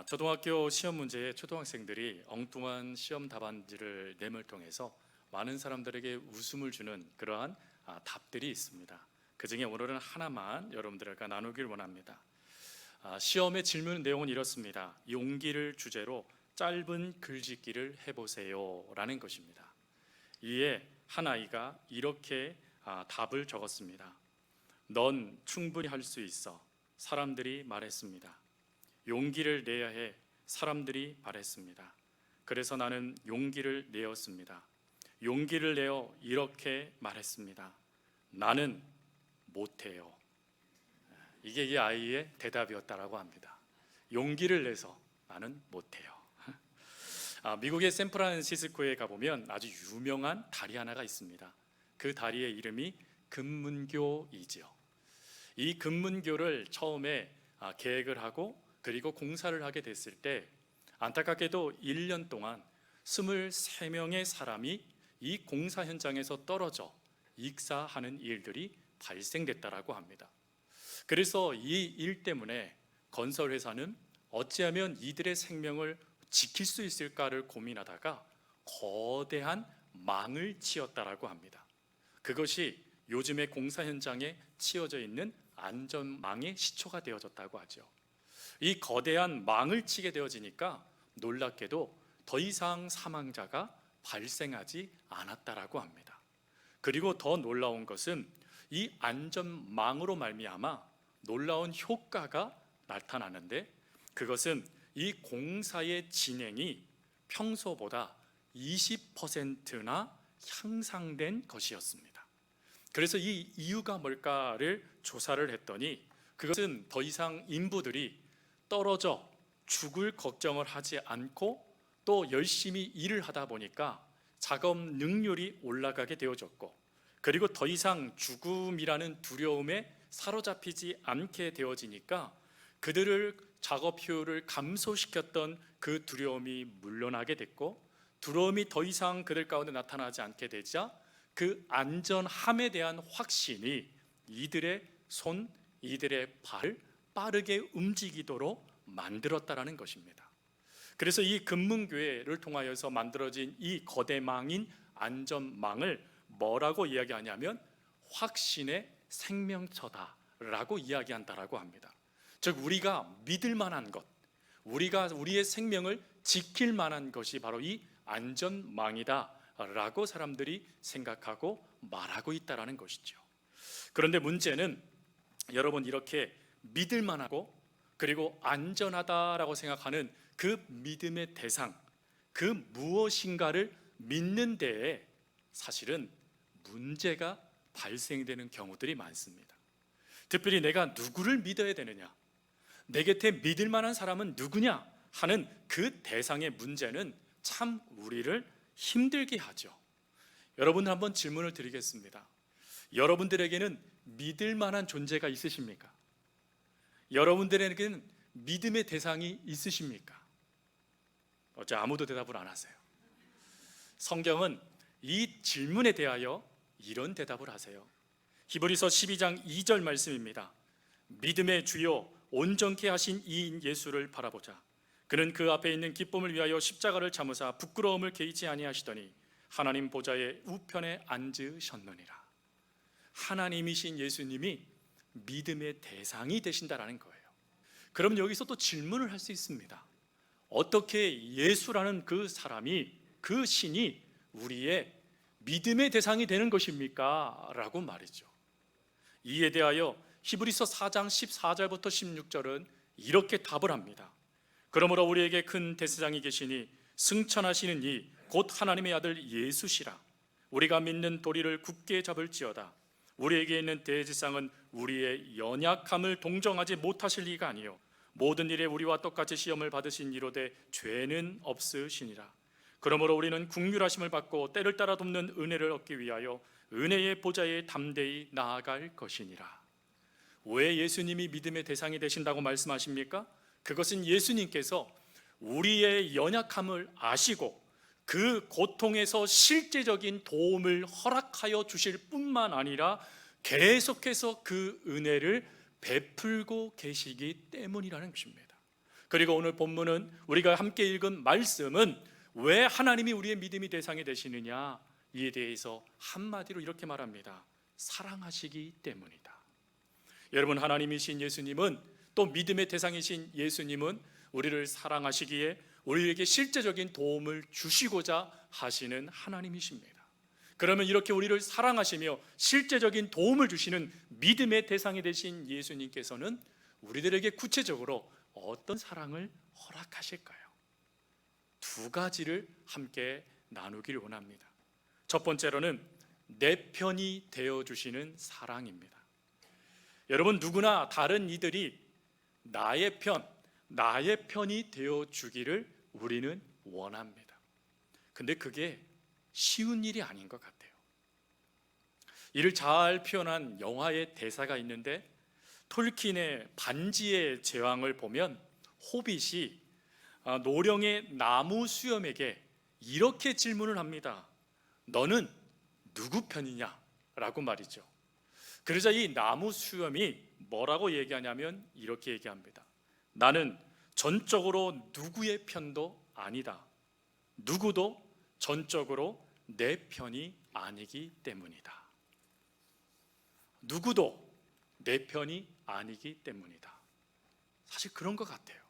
초등학교 시험 문제에 초등학생들이 엉뚱한 시험 답안지를 내을 통해서 많은 사람들에게 웃음을 주는 그러한 답들이 있습니다. 그 중에 오늘은 하나만 여러분들과 나누길 원합니다. 시험의 질문 내용은 이렇습니다. 용기를 주제로 짧은 글짓기를 해보세요 라는 것입니다. 이에 한 아이가 이렇게 답을 적었습니다. 넌 충분히 할 수 있어. 사람들이 말했습니다. 용기를 내야 해. 사람들이 말했습니다. 그래서 나는 용기를 내었습니다. 용기를 내어 이렇게 말했습니다. 나는 못해요. 이게 이 아이의 대답이었다라고 합니다. 용기를 내서 나는 못해요. 미국의 샌프란시스코에 가보면 아주 유명한 다리 하나가 있습니다. 그 다리의 이름이 금문교이지요. 이 금문교를 처음에 계획을 하고 그리고 공사를 하게 됐을 때 안타깝게도 1년 동안 23명의 사람이 이 공사 현장에서 떨어져 익사하는 일들이 발생됐다라고 합니다. 그래서 이 일 때문에 건설회사는 어찌하면 이들의 생명을 지킬 수 있을까를 고민하다가 거대한 망을 치었다라고 합니다. 그것이 요즘의 공사 현장에 치어져 있는 안전망의 시초가 되어졌다고 하죠. 이 거대한 망을 치게 되어지니까 놀랍게도 더 이상 사망자가 발생하지 않았다라고 합니다. 그리고 더 놀라운 것은 이 안전망으로 말미암아 놀라운 효과가 나타나는데 그것은 이 공사의 진행이 평소보다 20%나 향상된 것이었습니다. 그래서 이 이유가 뭘까를 조사를 했더니 그것은 더 이상 인부들이 떨어져 죽을 걱정을 하지 않고 또 열심히 일을 하다 보니까 작업 능률이 올라가게 되어졌고 그리고 더 이상 죽음이라는 두려움에 사로잡히지 않게 되어지니까 그들을 작업 효율을 감소시켰던 그 두려움이 물러나게 됐고 두려움이 더 이상 그들 가운데 나타나지 않게 되자 그 안전함에 대한 확신이 이들의 손, 이들의 발을 빠르게 움직이도록 만들었다라는 것입니다. 그래서 이 금문교회를 통하여서 만들어진 이 거대망인 안전망을 뭐라고 이야기하냐면 확신의 생명처다라고 이야기한다라고 합니다. 즉 우리가 믿을 만한 것, 우리가 우리의 생명을 지킬 만한 것이 바로 이 안전망이다라고 사람들이 생각하고 말하고 있다라는 것이죠. 그런데 문제는 여러분 이렇게 믿을 만하고 그리고 안전하다라고 생각하는 그 믿음의 대상, 그 무엇인가를 믿는 데에 사실은 문제가 발생되는 경우들이 많습니다. 특별히 내가 누구를 믿어야 되느냐, 내 곁에 믿을 만한 사람은 누구냐 하는 그 대상의 문제는 참 우리를 힘들게 하죠. 여러분 한번 질문을 드리겠습니다. 여러분들에게는 믿을 만한 존재가 있으십니까? 여러분들에게는 믿음의 대상이 있으십니까? 어째 아무도 대답을 안 하세요. 성경은 이 질문에 대하여 이런 대답을 하세요. 히브리서 12장 2절 말씀입니다. 믿음의 주요 온전케 하신 이인 예수를 바라보자. 그는 그 앞에 있는 기쁨을 위하여 십자가를 참으사 부끄러움을 개의치 아니하시더니 하나님 보좌의 우편에 앉으셨느니라. 하나님이신 예수님이 믿음의 대상이 되신다라는 거예요. 그럼 여기서 또 질문을 할 수 있습니다. 어떻게 예수라는 그 사람이, 그 신이 우리의 믿음의 대상이 되는 것입니까? 라고 말이죠. 이에 대하여 히브리서 4장 14절부터 16절은 이렇게 답을 합니다. 그러므로 우리에게 큰 대제사장이 계시니 승천하시는 이 곧 하나님의 아들 예수시라. 우리가 믿는 도리를 굳게 잡을지어다. 우리에게 있는 대제사장은 우리의 연약함을 동정하지 못하실 리가 아니요 모든 일에 우리와 똑같이 시험을 받으신 이로되 죄는 없으시니라. 그러므로 우리는 긍휼하심을 받고 때를 따라 돕는 은혜를 얻기 위하여 은혜의 보좌에 담대히 나아갈 것이니라. 왜 예수님이 믿음의 대상이 되신다고 말씀하십니까? 그것은 예수님께서 우리의 연약함을 아시고 그 고통에서 실제적인 도움을 허락하여 주실 뿐만 아니라 계속해서 그 은혜를 베풀고 계시기 때문이라는 것입니다. 그리고 오늘 본문은 우리가 함께 읽은 말씀은 왜 하나님이 우리의 믿음의 대상이 되시느냐, 이에 대해서 한마디로 이렇게 말합니다. 사랑하시기 때문이다. 여러분, 하나님이신 예수님은, 또 믿음의 대상이신 예수님은 우리를 사랑하시기에 우리에게 실제적인 도움을 주시고자 하시는 하나님이십니다. 그러면 이렇게 우리를 사랑하시며 실제적인 도움을 주시는 믿음의 대상이 되신 예수님께서는 우리들에게 구체적으로 어떤 사랑을 허락하실까요? 두 가지를 함께 나누기를 원합니다. 첫 번째로는 내 편이 되어주시는 사랑입니다. 여러분, 누구나 다른 이들이 나의 편이 되어주기를 우리는 원합니다. 근데 그게 쉬운 일이 아닌 것 같아요. 이를 잘 표현한 영화의 대사가 있는데, 톨킨의 반지의 제왕을 보면 호빗이 노령의 나무 수염에게 이렇게 질문을 합니다. 너는 누구 편이냐? 라고 말이죠. 그러자 이 나무 수염이 뭐라고 얘기하냐면 이렇게 얘기합니다. 나는 전적으로 누구의 편도 아니다. 누구도 전적으로 내 편이 아니기 때문이다. 누구도 내 편이 아니기 때문이다. 사실 그런 것 같아요.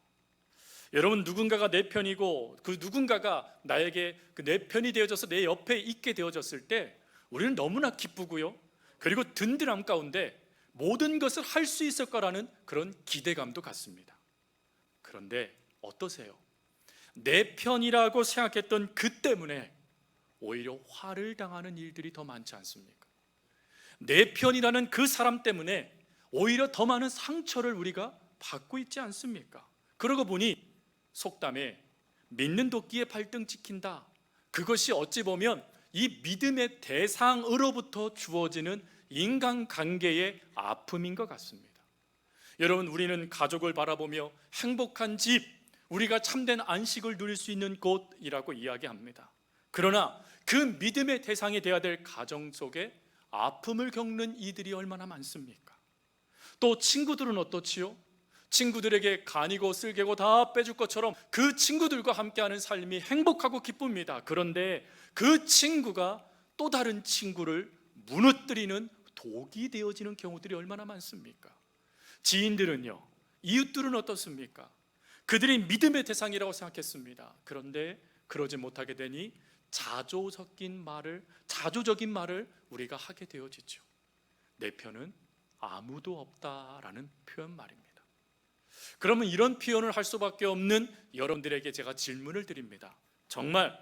여러분, 누군가가 내 편이고 그 누군가가 나에게 내 편이 되어져서 내 옆에 있게 되어졌을 때 우리는 너무나 기쁘고요, 그리고 든든함 가운데 모든 것을 할 수 있을 거라는 그런 기대감도 갖습니다. 그런데 어떠세요? 내 편이라고 생각했던 그 때문에 오히려 화를 당하는 일들이 더 많지 않습니까? 내 편이라는 그 사람 때문에 오히려 더 많은 상처를 우리가 받고 있지 않습니까? 그러고 보니 속담에 믿는 도끼에 발등 찍힌다, 그것이 어찌 보면 이 믿음의 대상으로부터 주어지는 인간관계의 아픔인 것 같습니다. 여러분, 우리는 가족을 바라보며 행복한 집, 우리가 참된 안식을 누릴 수 있는 곳이라고 이야기합니다. 그러나 그 믿음의 대상이 되어야 될 가정 속에 아픔을 겪는 이들이 얼마나 많습니까? 또 친구들은 어떻지요? 친구들에게 간이고 쓸개고 다 빼줄 것처럼 그 친구들과 함께하는 삶이 행복하고 기쁩니다. 그런데 그 친구가 또 다른 친구를 무너뜨리는 독이 되어지는 경우들이 얼마나 많습니까? 지인들은요, 이웃들은 어떻습니까? 그들이 믿음의 대상이라고 생각했습니다. 그런데 그러지 못하게 되니 자조적인 말을 우리가 하게 되어지죠. 내 편은 아무도 없다라는 표현 말입니다. 그러면 이런 표현을 할 수밖에 없는 여러분들에게 제가 질문을 드립니다. 정말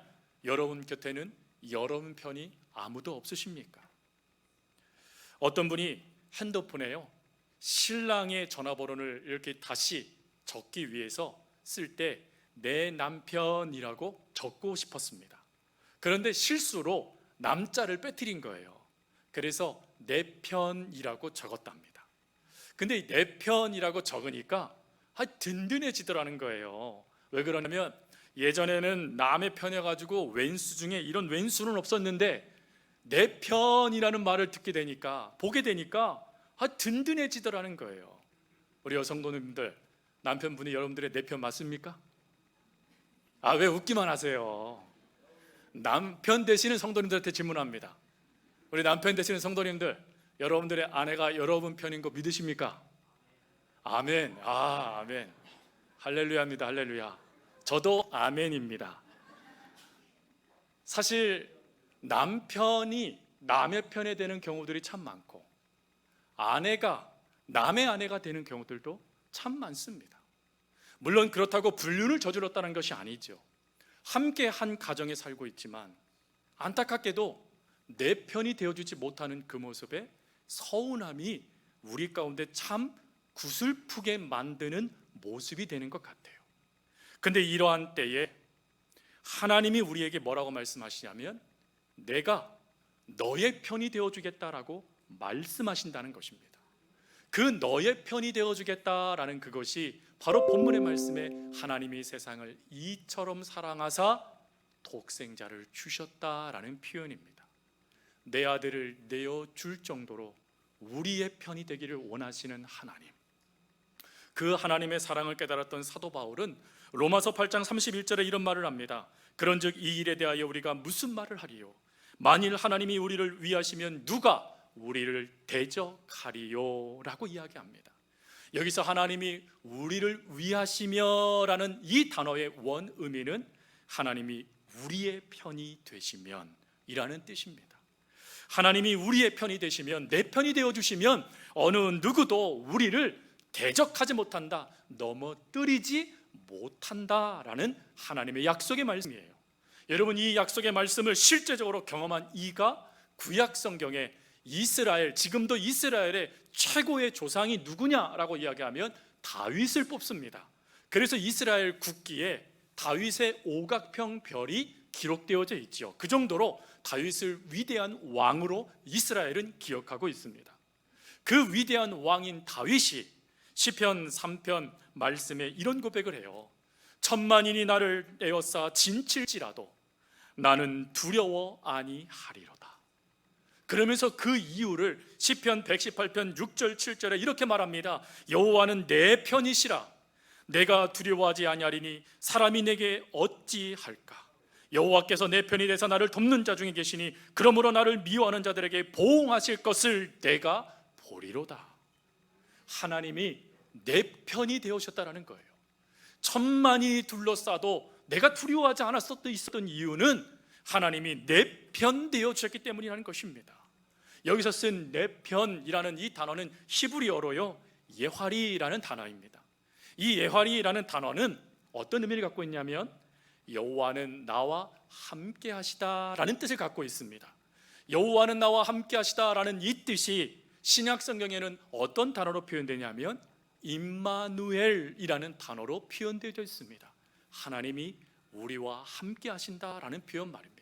여러분 곁에는 여러분 편이 아무도 없으십니까? 어떤 분이 핸드폰에요, 신랑의 전화번호를 이렇게 다시 적기 위해서 쓸 때 내 남편이라고 적고 싶었습니다. 그런데 실수로 남자를 빼뜨린 거예요. 그래서 내 편이라고 적었답니다. 근데 내 편이라고 적으니까 든든해지더라는 거예요. 왜 그러냐면 예전에는 남의 편이어가지고 왼수 중에 이런 왼수는 없었는데 내 편이라는 말을 보게 되니까 든든해지더라는 거예요. 우리 여성도님들, 남편분이 여러분들의 내 편 맞습니까? 왜 웃기만 하세요? 남편 되시는 성도님들한테 질문합니다. 우리 남편 되시는 성도님들, 여러분들의 아내가 여러분 편인 거 믿으십니까? 아멘. 아멘. 할렐루야입니다. 할렐루야. 저도 아멘입니다. 사실 남편이 남의 편에 되는 경우들이 참 많고, 아내가 남의 아내가 되는 경우들도 참 많습니다. 물론 그렇다고 불륜을 저질렀다는 것이 아니죠. 함께 한 가정에 살고 있지만 안타깝게도 내 편이 되어주지 못하는 그 모습에 서운함이 우리 가운데 참 구슬프게 만드는 모습이 되는 것 같아요. 근데 이러한 때에 하나님이 우리에게 뭐라고 말씀하시냐면 내가 너의 편이 되어주겠다라고 말씀하신다는 것입니다. 그 너의 편이 되어주겠다라는 그것이 바로 본문의 말씀에 하나님이 세상을 이처럼 사랑하사 독생자를 주셨다라는 표현입니다. 내 아들을 내어줄 정도로 우리의 편이 되기를 원하시는 하나님, 그 하나님의 사랑을 깨달았던 사도 바울은 로마서 8장 31절에 이런 말을 합니다. 그런즉 이 일에 대하여 우리가 무슨 말을 하리요? 만일 하나님이 우리를 위하시면 누가 우리를 대적하리요? 라고 이야기합니다. 여기서 하나님이 우리를 위하시며라는 이 단어의 원 의미는 하나님이 우리의 편이 되시면 이라는 뜻입니다. 하나님이 우리의 편이 되시면, 내 편이 되어주시면 어느 누구도 우리를 대적하지 못한다, 넘어뜨리지 못한다라는 하나님의 약속의 말씀이에요. 여러분, 이 약속의 말씀을 실제적으로 경험한 이가 구약 성경에 이스라엘, 지금도 이스라엘의 최고의 조상이 누구냐라고 이야기하면 다윗을 뽑습니다. 그래서 이스라엘 국기에 다윗의 오각형 별이 기록되어져 있죠. 그 정도로 다윗을 위대한 왕으로 이스라엘은 기억하고 있습니다. 그 위대한 왕인 다윗이 시편 3편 말씀에 이런 고백을 해요. 천만인이 나를 에워싸 진칠지라도 나는 두려워 아니하리로다. 그러면서 그 이유를 시편 118편 6절 7절에 이렇게 말합니다. 여호와는 내 편이시라. 내가 두려워하지 아니하리니 사람이 내게 어찌할까? 여호와께서 내 편이 되사 나를 돕는 자 중에 계시니 그러므로 나를 미워하는 자들에게 보응하실 것을 내가 보리로다. 하나님이 내 편이 되어셨다라는 거예요. 천만이 둘러싸도 내가 두려워하지 않았었던 이유는 하나님이 내 편 되어주셨기 때문이라는 것입니다. 여기서 쓴 내 편이라는 이 단어는 히브리어로요 예활이라는 단어입니다. 이 예활이라는 단어는 어떤 의미를 갖고 있냐면 여호와는 나와 함께 하시다라는 뜻을 갖고 있습니다. 여호와는 나와 함께 하시다라는 이 뜻이 신약 성경에는 어떤 단어로 표현되냐면 임마누엘이라는 단어로 표현되어 있습니다. 하나님이 우리와 함께 하신다라는 표현 말입니다.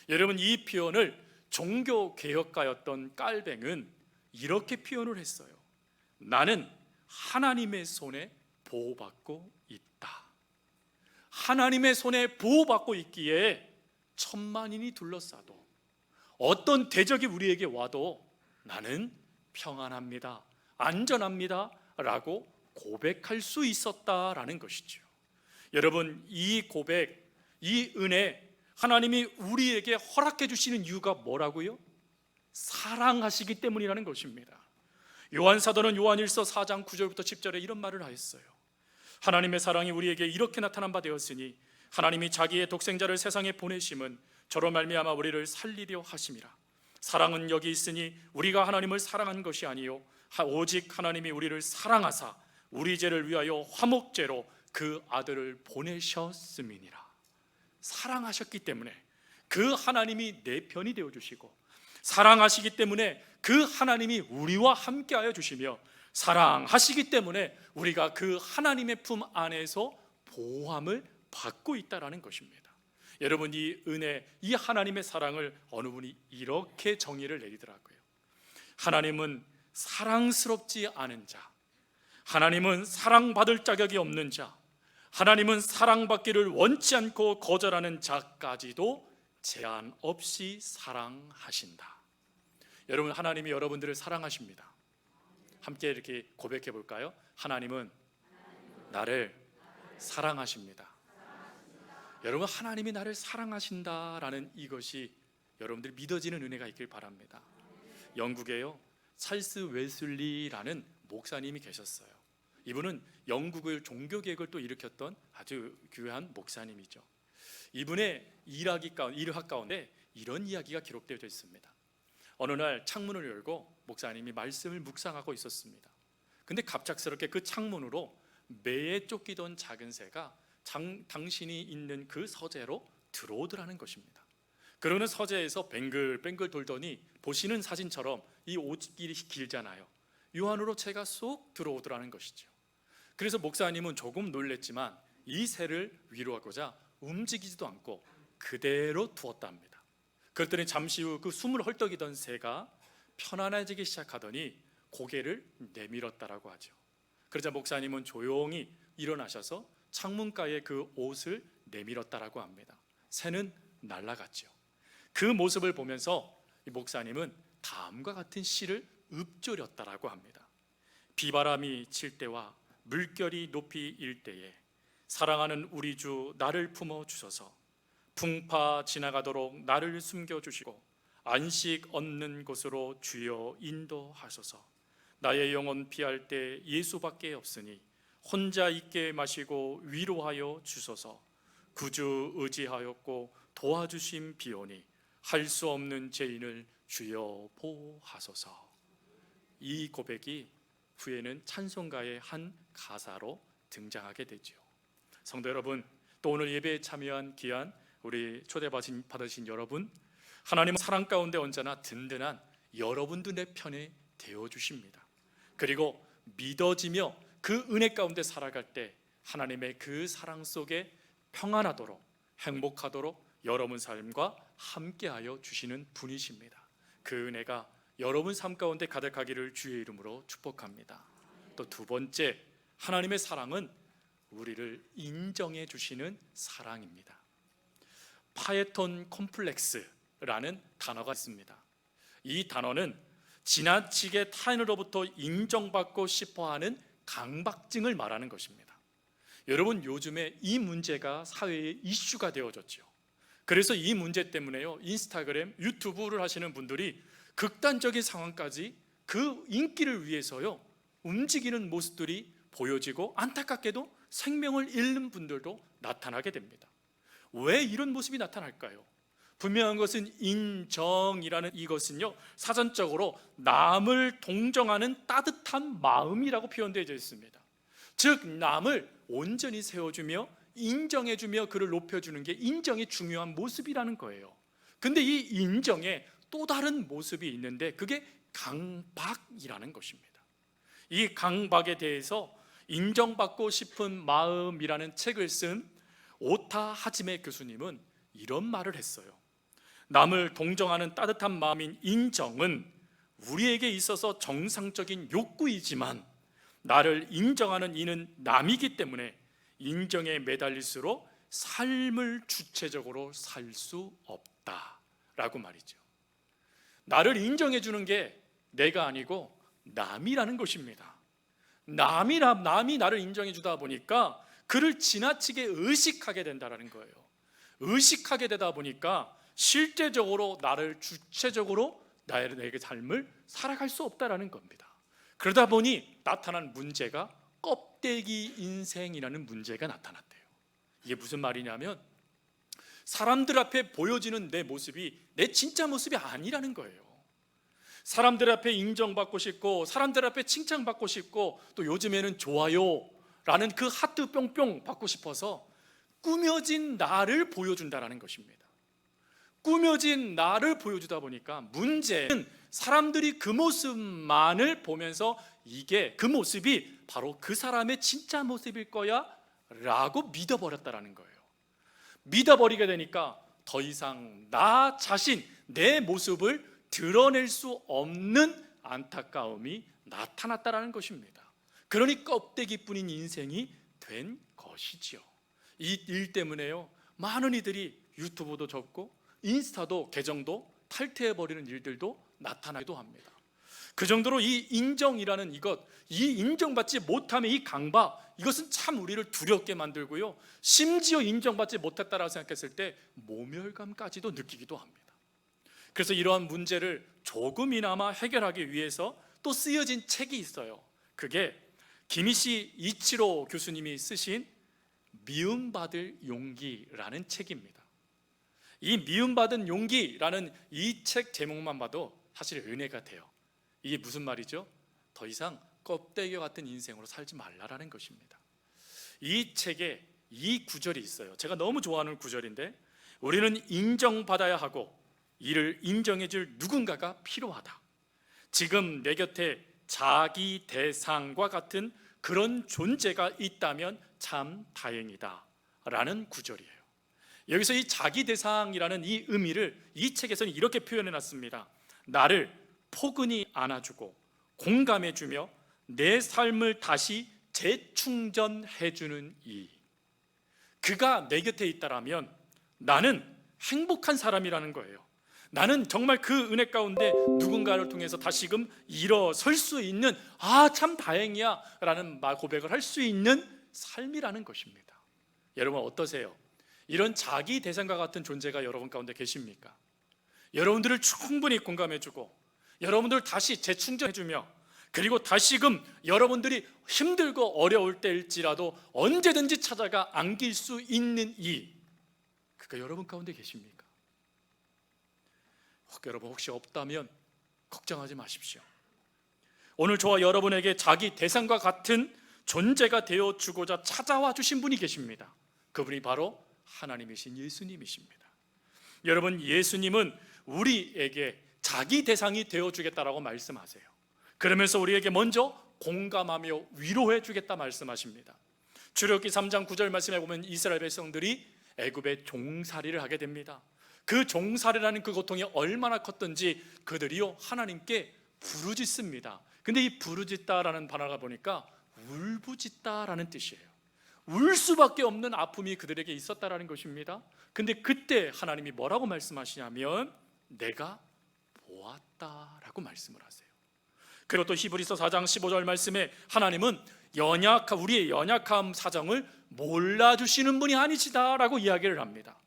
여러분, 이 표현을 종교개혁가였던 깔뱅은 이렇게 표현을 했어요. 나는 하나님의 손에 보호받고 있다. 하나님의 손에 보호받고 있기에 천만인이 둘러싸도 어떤 대적이 우리에게 와도 나는 평안합니다, 안전합니다 라고 고백할 수 있었다라는 것이죠. 여러분, 이 고백, 이 은혜, 하나님이 우리에게 허락해 주시는 이유가 뭐라고요? 사랑하시기 때문이라는 것입니다. 요한사도는 요한일서 4장 9절부터 10절에 이런 말을 하였어요. 하나님의 사랑이 우리에게 이렇게 나타난 바 되었으니 하나님이 자기의 독생자를 세상에 보내심은 저로 말미암아 우리를 살리려 하심이라. 사랑은 여기 있으니 우리가 하나님을 사랑한 것이 아니요 오직 하나님이 우리를 사랑하사 우리 죄를 위하여 화목제로 그 아들을 보내셨음이니라. 사랑하셨기 때문에 그 하나님이 내 편이 되어주시고, 사랑하시기 때문에 그 하나님이 우리와 함께하여 주시며, 사랑하시기 때문에 우리가 그 하나님의 품 안에서 보호함을 받고 있다는 것입니다. 여러분, 이 은혜, 이 하나님의 사랑을 어느 분이 이렇게 정의를 내리더라고요. 하나님은 사랑스럽지 않은 자, 하나님은 사랑받을 자격이 없는 자, 하나님은 사랑받기를 원치 않고 거절하는 자까지도 제한 없이 사랑하신다. 여러분, 하나님이 여러분들을 사랑하십니다. 함께 이렇게 고백해 볼까요? 하나님은 나를 사랑하십니다. 여러분, 하나님이 나를 사랑하신다라는 이것이 여러분들 믿어지는 은혜가 있길 바랍니다. 영국에요 찰스 웨슬리라는 목사님이 계셨어요. 이분은 영국의 종교개혁을 또 일으켰던 아주 귀한 목사님이죠. 이분의 일학 가운데 이런 이야기가 기록되어 있습니다. 어느 날 창문을 열고 목사님이 말씀을 묵상하고 있었습니다. 근데 갑작스럽게 그 창문으로 매에 쫓기던 작은 새가 당신이 있는 그 서재로 들어오더라는 것입니다. 그러는 서재에서 뱅글뱅글 돌더니 보시는 사진처럼 이 옷길이 길잖아요. 요 안으로 새가 쏙 들어오더라는 것이죠. 그래서 목사님은 조금 놀랬지만 이 새를 위로하고자 움직이지도 않고 그대로 두었다 합니다. 그랬더니 잠시 후 그 숨을 헐떡이던 새가 편안해지기 시작하더니 고개를 내밀었다라고 하죠. 그러자 목사님은 조용히 일어나셔서 창문가에 그 옷을 내밀었다라고 합니다. 새는 날아갔죠. 그 모습을 보면서 이 목사님은 다음과 같은 시를 읊조렸다라고 합니다. 비바람이 칠 때와 물결이 높이 일 때에 사랑하는 우리 주 나를 품어 주소서. 풍파 지나가도록 나를 숨겨주시고 안식 얻는 곳으로 주여 인도하소서. 나의 영혼 피할 때 예수밖에 없으니 혼자 있게 마시고 위로하여 주소서. 구주 의지하였고 도와주심 비오니 할 수 없는 죄인을 주여 보하소서. 이 고백이 후에는 찬송가의 한 가사로 등장하게 되죠. 성도 여러분, 또 오늘 예배에 참여한 귀한 우리 초대받으신 여러분, 하나님은 사랑 가운데 언제나 든든한 여러분도 내 편에 되어주십니다. 그리고 믿어지며 그 은혜 가운데 살아갈 때 하나님의 그 사랑 속에 평안하도록 행복하도록 여러분 삶과 함께하여 주시는 분이십니다. 그 은혜가 여러분 삶 가운데 가득하기를 주의 이름으로 축복합니다. 또 두 번째, 하나님의 사랑은 우리를 인정해 주시는 사랑입니다. 파에톤 콤플렉스라는 단어가 있습니다. 이 단어는 지나치게 타인으로부터 인정받고 싶어하는 강박증을 말하는 것입니다. 여러분, 요즘에 이 문제가 사회의 이슈가 되어졌죠. 그래서 이 문제 때문에요, 인스타그램, 유튜브를 하시는 분들이 극단적인 상황까지 그 인기를 위해서요 움직이는 모습들이 보여지고 안타깝게도 생명을 잃는 분들도 나타나게 됩니다. 왜 이런 모습이 나타날까요? 분명한 것은 인정이라는 이것은요, 사전적으로 남을 동정하는 따뜻한 마음이라고 표현되어 있습니다. 즉 남을 온전히 세워주며 인정해주며 그를 높여주는 게 인정의 중요한 모습이라는 거예요. 근데 이 인정에 또 다른 모습이 있는데 그게 강박이라는 것입니다. 이 강박에 대해서 인정받고 싶은 마음이라는 책을 쓴 오타 하지메 교수님은 이런 말을 했어요. 남을 동정하는 따뜻한 마음인 인정은 우리에게 있어서 정상적인 욕구이지만 나를 인정하는 이는 남이기 때문에 인정에 매달릴수록 삶을 주체적으로 살 수 없다라고 말이죠. 나를 인정해 주는 게 내가 아니고 남이라는 것입니다. 남이 나를 인정해 주다 보니까 그를 지나치게 의식하게 된다는 거예요. 의식하게 되다 보니까 실제적으로 나를 주체적으로 나의 삶을 살아갈 수 없다는 겁니다. 그러다 보니 나타난 문제가 껍데기 인생이라는 문제가 나타났대요. 이게 무슨 말이냐면 사람들 앞에 보여지는 내 모습이 내 진짜 모습이 아니라는 거예요. 사람들 앞에 인정받고 싶고 사람들 앞에 칭찬받고 싶고 또 요즘에는 좋아요라는 그 하트 뿅뿅 받고 싶어서 꾸며진 나를 보여준다는 것입니다. 꾸며진 나를 보여주다 보니까 문제는 사람들이 그 모습만을 보면서 이게 그 모습이 바로 그 사람의 진짜 모습일 거야 라고 믿어버렸다는 거예요. 믿어버리게 되니까 더 이상 나 자신, 내 모습을 드러낼 수 없는 안타까움이 나타났다는 것입니다. 그러니 껍데기뿐인 인생이 된 것이지요. 이 일 때문에요 많은 이들이 유튜브도 접고 인스타도 계정도 탈퇴해버리는 일들도 나타나기도 합니다. 그 정도로 이 인정이라는 이것, 이 인정받지 못함의 이 강박, 이것은 참 우리를 두렵게 만들고요 심지어 인정받지 못했다라고 생각했을 때 모멸감까지도 느끼기도 합니다. 그래서 이러한 문제를 조금이나마 해결하기 위해서 또 쓰여진 책이 있어요. 그게 김희시 이치로 교수님이 쓰신 미움받을 용기라는 책입니다. 이 미움받은 용기라는 이 책 제목만 봐도 사실 은혜가 돼요. 이게 무슨 말이죠? 더 이상 껍데기 같은 인생으로 살지 말라라는 것입니다. 이 책에 이 구절이 있어요. 제가 너무 좋아하는 구절인데, 우리는 인정받아야 하고 이를 인정해줄 누군가가 필요하다. 지금 내 곁에 자기 대상과 같은 그런 존재가 있다면 참 다행이다 라는 구절이에요. 여기서 이 자기 대상이라는 이 의미를 이 책에서는 이렇게 표현해 놨습니다. 나를 포근히 안아주고 공감해주며 내 삶을 다시 재충전해주는 이, 그가 내 곁에 있다라면 나는 행복한 사람이라는 거예요. 나는 정말 그 은혜 가운데 누군가를 통해서 다시금 일어설 수 있는 참 다행이야 라는 고백을 할 수 있는 삶이라는 것입니다. 여러분 어떠세요? 이런 자기 대상과 같은 존재가 여러분 가운데 계십니까? 여러분들을 충분히 공감해주고 여러분들을 다시 재충전해주며 그리고 다시금 여러분들이 힘들고 어려울 때일지라도 언제든지 찾아가 안길 수 있는 그가 여러분 가운데 계십니까? 여러분 혹시 없다면 걱정하지 마십시오. 오늘 저와 여러분에게 자기 대상과 같은 존재가 되어주고자 찾아와 주신 분이 계십니다. 그분이 바로 하나님이신 예수님이십니다. 여러분 예수님은 우리에게 자기 대상이 되어주겠다라고 말씀하세요. 그러면서 우리에게 먼저 공감하며 위로해 주겠다 말씀하십니다. 출애굽기 3장 9절 말씀에 보면 이스라엘 백성들이 애굽의 종살이를 하게 됩니다. 그 종살이라는 그 고통이 얼마나 컸던지 그들이요 하나님께 부르짖습니다. 근데 이 부르짖다라는 단어가 보니까 울부짖다라는 뜻이에요. 울 수밖에 없는 아픔이 그들에게 있었다라는 것입니다. 근데 그때 하나님이 뭐라고 말씀하시냐면 내가 보았다라고 말씀을 하세요. 그리고 또 히브리서 4장 15절 말씀에 하나님은 우리의 연약함 사정을 몰라주시는 분이 아니시다라고 이야기를 합니다.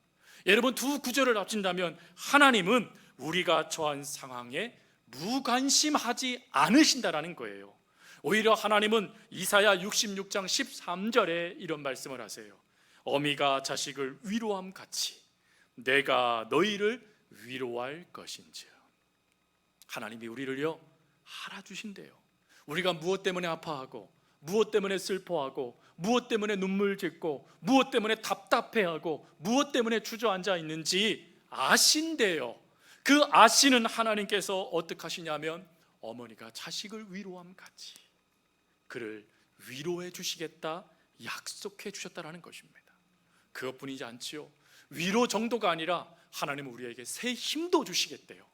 여러분 두 구절을 합친다면 하나님은 우리가 처한 상황에 무관심하지 않으신다라는 거예요. 오히려 하나님은 이사야 66장 13절에 이런 말씀을 하세요. 어미가 자식을 위로함 같이 내가 너희를 위로할 것인지요. 하나님이 우리를요 알아주신대요. 우리가 무엇 때문에 아파하고 무엇 때문에 슬퍼하고 무엇 때문에 눈물 짓고 무엇 때문에 답답해하고 무엇 때문에 주저앉아 있는지 아신대요. 그 아시는 하나님께서 어떻게 하시냐면 어머니가 자식을 위로함 같이 그를 위로해 주시겠다 약속해 주셨다라는 것입니다. 그것뿐이지 않지요. 위로 정도가 아니라 하나님은 우리에게 새 힘도 주시겠대요.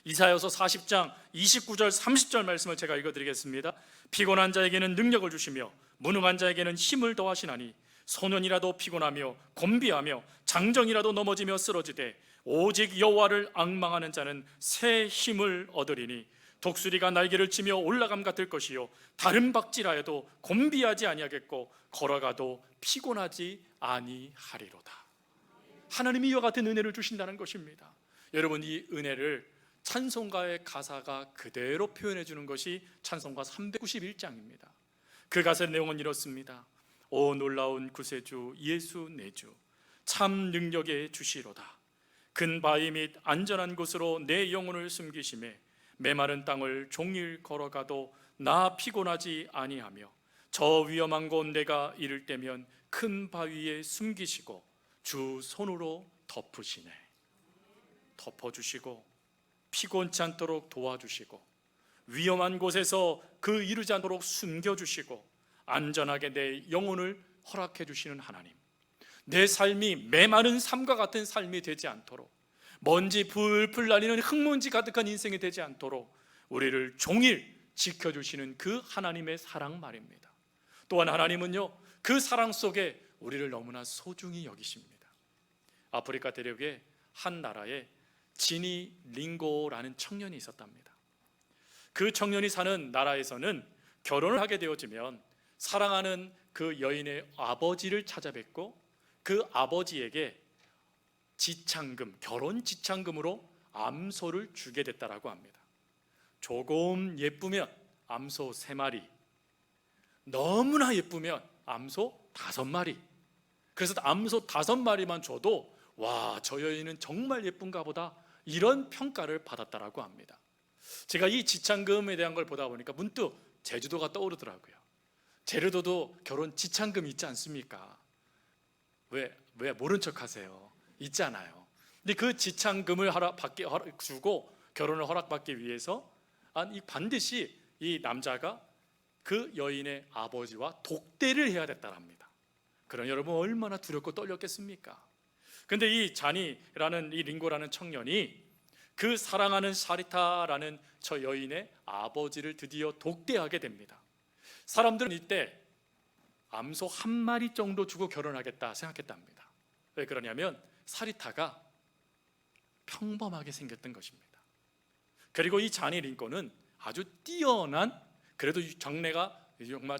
이사야서 40장 29절 30절 말씀을 제가 읽어드리겠습니다. 피곤한 자에게는 능력을 주시며 무능한 자에게는 힘을 더하시나니 소년이라도 피곤하며 곤비하며 장정이라도 넘어지며 쓰러지되 오직 여호와를 앙망하는 자는 새 힘을 얻으리니 독수리가 날개를 치며 올라감 같을 것이요 다른 박질하여도 곤비하지 아니하겠고 걸어가도 피곤하지 아니하리로다. 하나님이 이와 같은 은혜를 주신다는 것입니다. 여러분 이 은혜를 찬송가의 가사가 그대로 표현해 주는 것이 찬송가 391장입니다. 그 가사의 내용은 이렇습니다. 오 놀라운 구세주 예수 내 주 참 능력의 주시로다. 큰 바위 및 안전한 곳으로 내 영혼을 숨기심에 메마른 땅을 종일 걸어가도 나 피곤하지 아니하며 저 위험한 곳 내가 이를 때면 큰 바위에 숨기시고 주 손으로 덮으시네. 덮어주시고 피곤치 않도록 도와주시고 위험한 곳에서 그 이르지 않도록 숨겨주시고 안전하게 내 영혼을 허락해 주시는 하나님, 내 삶이 메마른 삶과 같은 삶이 되지 않도록 먼지 풀풀 날리는 흙먼지 가득한 인생이 되지 않도록 우리를 종일 지켜주시는 그 하나님의 사랑 말입니다. 또한 하나님은요 그 사랑 속에 우리를 너무나 소중히 여기십니다. 아프리카 대륙의 한 나라에 지니 링고라는 청년이 있었답니다. 그 청년이 사는 나라에서는 결혼을 하게 되어지면 사랑하는 그 여인의 아버지를 찾아뵙고 그 아버지에게 지창금, 결혼 지창금으로 암소를 주게 됐다라고 합니다. 조금 예쁘면 암소 3마리, 너무나 예쁘면 암소 5마리. 그래서 암소 5마리만 줘도 와, 저 여인은 정말 예쁜가 보다, 이런 평가를 받았다라고 합니다. 제가 이 지창금에 대한 걸 보다 보니까 문득 제주도가 떠오르더라고요. 제주도도 결혼 지창금 있지 않습니까? 왜 모른 척 하세요? 있잖아요. 근데 그 지창금을 주고 결혼을 허락받기 위해서 반드시 이 남자가 그 여인의 아버지와 독대를 해야 됐다랍니다. 그럼 여러분 얼마나 두렵고 떨렸겠습니까? 근데 이 자니라는 이 링고라는 청년이 그 사랑하는 사리타라는 저 여인의 아버지를 드디어 독대하게 됩니다. 사람들은 이때 암소 1마리 정도 주고 결혼하겠다 생각했답니다. 왜 그러냐면 사리타가 평범하게 생겼던 것입니다. 그리고 이 자니 링컨은 아주 뛰어난, 그래도 장래가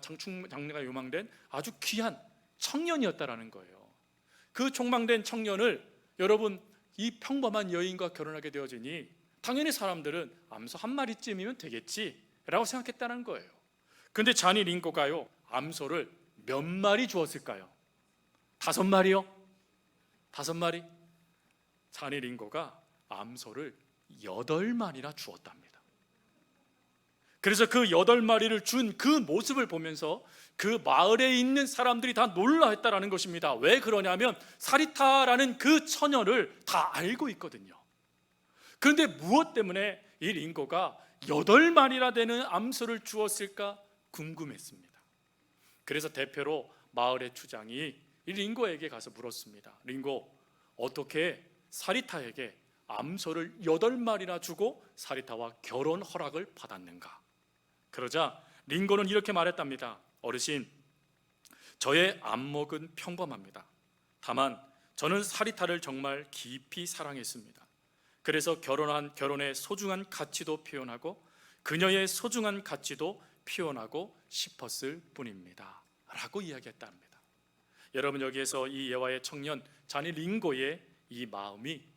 정말 장래가 요망된 아주 귀한 청년이었다라는 거예요. 그 촉망된 청년을 여러분 이 평범한 여인과 결혼하게 되어지니 당연히 사람들은 암소 한 마리쯤이면 되겠지라고 생각했다는 거예요. 근데 자니 링컨가요, 암소를 몇 마리 주었을까요? 5마리요? 5마리? 자니 링컨가 암소를 8마리나 주었답니다. 그래서 그 8마리를 준 그 모습을 보면서 그 마을에 있는 사람들이 다 놀라했다라는 것입니다. 왜 그러냐면 사리타라는 그 처녀를 다 알고 있거든요. 그런데 무엇 때문에 이 링컨가 8마리나 되는 암소를 주었을까 궁금했습니다. 그래서 대표로 마을의 추장이 이 링컨에게 가서 물었습니다. 링컨, 어떻게 사리타에게 암소를 8마리나 주고 사리타와 결혼 허락을 받았는가? 그러자 링컨은 이렇게 말했답니다. 어르신, 저의 안목은 평범합니다. 다만 저는 사리타를 정말 깊이 사랑했습니다. 그래서 결혼의 소중한 가치도 표현하고 그녀의 소중한 가치도 표현하고 싶었을 뿐입니다 라고 이야기했답니다. 여러분, 여기에서 이 예화의 청년 자니 링컨의 이 마음이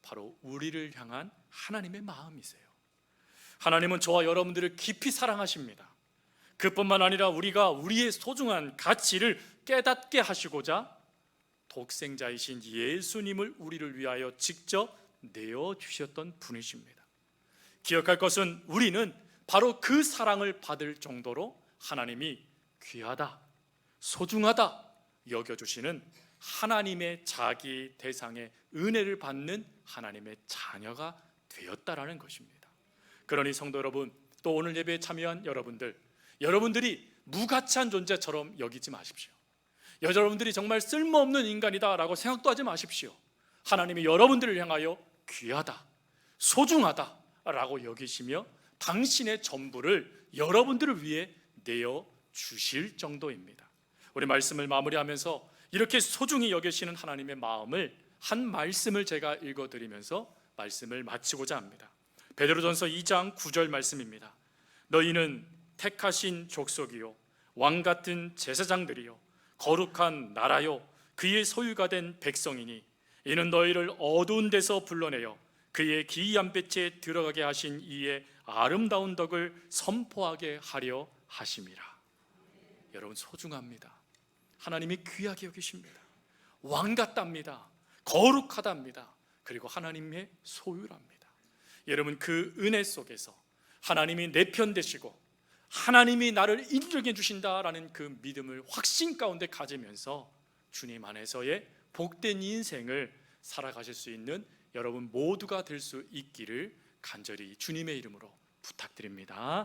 바로 우리를 향한 하나님의 마음이세요. 하나님은 저와 여러분들을 깊이 사랑하십니다. 그뿐만 아니라 우리가 우리의 소중한 가치를 깨닫게 하시고자 독생자이신 예수님을 우리를 위하여 직접 내어주셨던 분이십니다. 기억할 것은 우리는 바로 그 사랑을 받을 정도로 하나님이 귀하다, 소중하다 여겨주시는 하나님의 자기 대상의 은혜를 받는 하나님의 자녀가 되었다라는 것입니다. 그러니 성도 여러분, 또 오늘 예배에 참여한 여러분들이 무가치한 존재처럼 여기지 마십시오. 여러분들이 정말 쓸모없는 인간이다라고 생각도 하지 마십시오. 하나님이 여러분들을 향하여 귀하다, 소중하다라고 여기시며 당신의 전부를 여러분들을 위해 내어주실 정도입니다. 우리 말씀을 마무리하면서 이렇게 소중히 여기시는 하나님의 마음을 한 말씀을 제가 읽어드리면서 말씀을 마치고자 합니다. 베드로전서 2장 9절 말씀입니다. 너희는 택하신 족속이요 왕같은 제사장들이요 거룩한 나라요 그의 소유가 된 백성이니 이는 너희를 어두운 데서 불러내어 그의 기이한 빛에 들어가게 하신 이의 아름다운 덕을 선포하게 하려 하심이라. 여러분, 소중합니다. 하나님이 귀하게 여기십니다. 왕같답니다. 거룩하답니다. 그리고 하나님의 소유랍니다. 여러분, 그 은혜 속에서 하나님이 내 편 되시고 하나님이 나를 인정해 주신다라는 그 믿음을 확신 가운데 가지면서 주님 안에서의 복된 인생을 살아가실 수 있는 여러분 모두가 될 수 있기를 간절히 주님의 이름으로 부탁드립니다.